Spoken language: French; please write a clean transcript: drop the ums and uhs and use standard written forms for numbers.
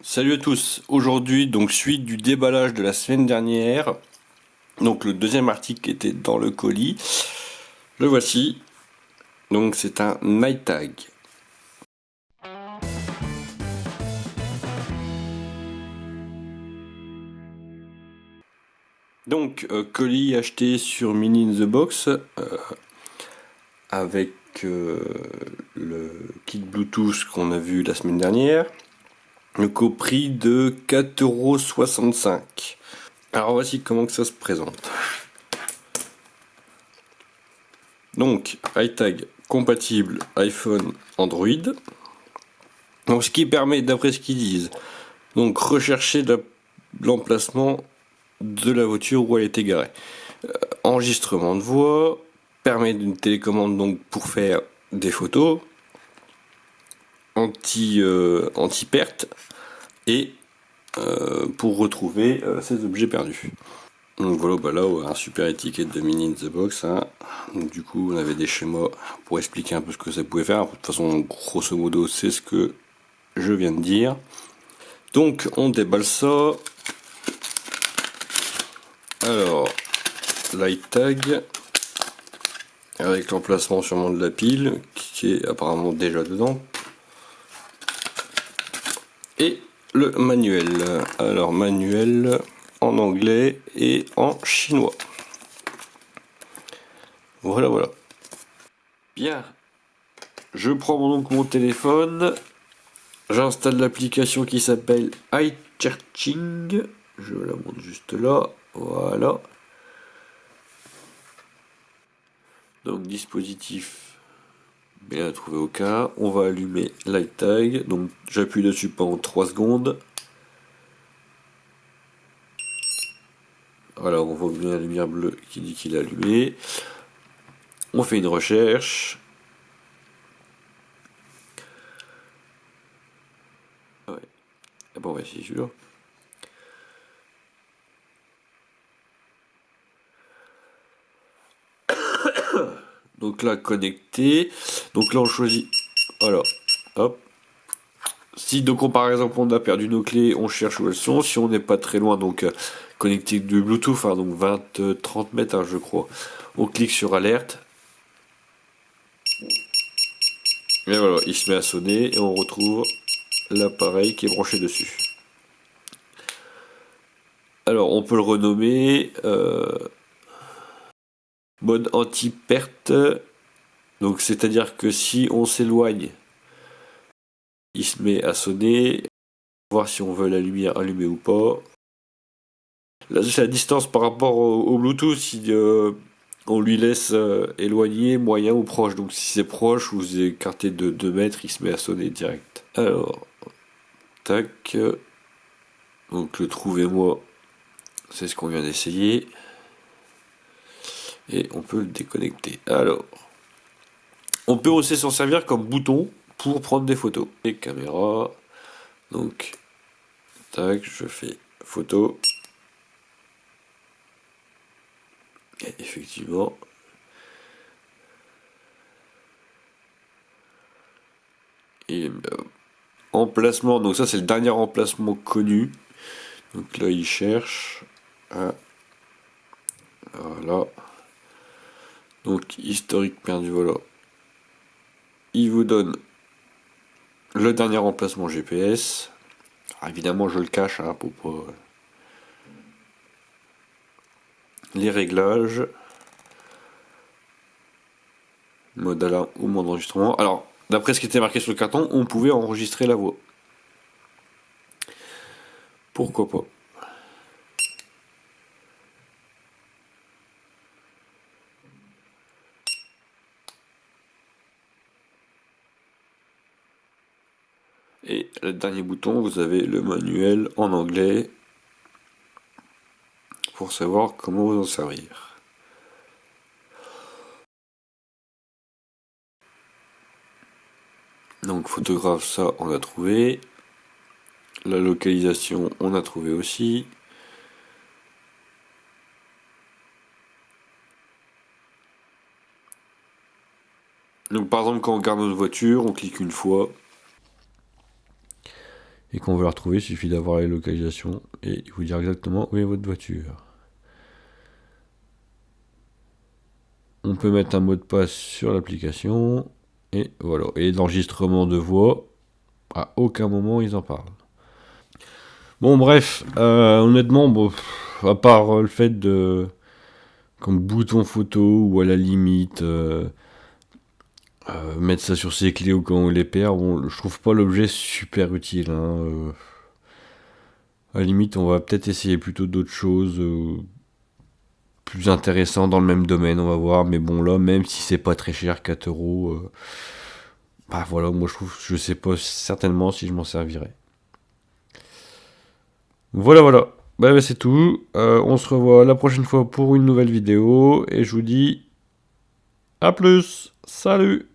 Salut à tous, aujourd'hui donc suite du déballage de la semaine dernière, donc le deuxième article était dans le colis, le voici, donc c'est un night tag. Donc colis acheté sur Mini in the Box avec le kit Bluetooth qu'on a vu la semaine dernière, donc au prix de 4,65 €. Alors voici comment que ça se présente. Donc, iTag compatible iPhone, Android. Donc, ce qui permet, d'après ce qu'ils disent, donc rechercher l'emplacement de la voiture où elle est garée. Enregistrement de voix, permet d'une télécommande donc pour faire des photos, anti-perte et pour retrouver ses objets perdus. Donc voilà, bah là, un super étiquette de Mini in the Box. Hein. Donc du coup, on avait des schémas pour expliquer un peu ce que ça pouvait faire. De toute façon, grosso modo, c'est ce que je viens de dire. Donc, on déballe ça. Alors, light tag avec l'emplacement sûrement de la pile qui est apparemment déjà dedans. Et le manuel. Alors, manuel en anglais et en chinois. Voilà, voilà. Bien. Je prends donc mon téléphone. J'installe l'application qui s'appelle iCharging. Je la montre juste là. Voilà. Donc dispositif bien trouvé au cas. On va allumer l'iTag. Donc j'appuie dessus pendant 3 secondes. Voilà, on voit bien la lumière bleue qui dit qu'il est allumé. On fait une recherche. Ouais. Ah bon, ouais, c'est celui-là. Donc là, connecté. Donc là, on choisit. Voilà. Hop. Si donc par exemple on a perdu nos clés, on cherche où elles sont. Si on n'est pas très loin, donc connecté du Bluetooth, hein, donc 20-30 mètres, hein, je crois. On clique sur alerte. Et voilà, il se met à sonner et on retrouve l'appareil qui est branché dessus. Alors on peut le renommer mode anti-perte. Donc c'est-à-dire que si on s'éloigne, il se met à sonner. Voir si on veut la lumière allumée ou pas. Là c'est la distance par rapport au Bluetooth. Si on lui laisse éloigné, moyen ou proche. Donc si c'est proche ou vous écartez de 2 mètres, il se met à sonner direct. Alors, tac. Donc le trouvez-moi, c'est ce qu'on vient d'essayer. Et on peut le déconnecter. Alors, on peut aussi s'en servir comme bouton pour prendre des photos. Et caméra. Donc, tac, je fais photo. Et effectivement, et emplacement, donc ça c'est le dernier emplacement connu. Donc là il cherche. Voilà. Donc historique perdu, voilà. Il vous donne le dernier emplacement GPS. Alors, évidemment je le cache hein, pour pas. Les réglages. Mode alarme ou mode enregistrement. Alors, d'après ce qui était marqué sur le carton, on pouvait enregistrer la voix. Pourquoi pas? Et le dernier bouton, vous avez le manuel en anglais pour savoir comment vous en servir. Donc photographe, ça on a trouvé. La localisation, on a trouvé aussi. Donc par exemple quand on regarde notre voiture, on clique une fois. et qu'on veut la retrouver, il suffit d'avoir la localisation et il vous dire exactement où est votre voiture. On peut mettre un mot de passe sur l'application et voilà. Et l'enregistrement de voix, à aucun moment ils en parlent. Bon bref, honnêtement, bon, à part le fait de comme bouton photo ou à la limite mettre ça sur ses clés au cas où on les perd, bon, je trouve pas l'objet super utile. Hein, à la limite, on va peut-être essayer plutôt d'autres choses plus intéressantes dans le même domaine, on va voir. Mais bon là, même si c'est pas très cher, 4 euros, bah voilà, moi je sais pas certainement si je m'en servirais. Voilà. Bah, c'est tout. On se revoit la prochaine fois pour une nouvelle vidéo. Et je vous dis à plus. Salut!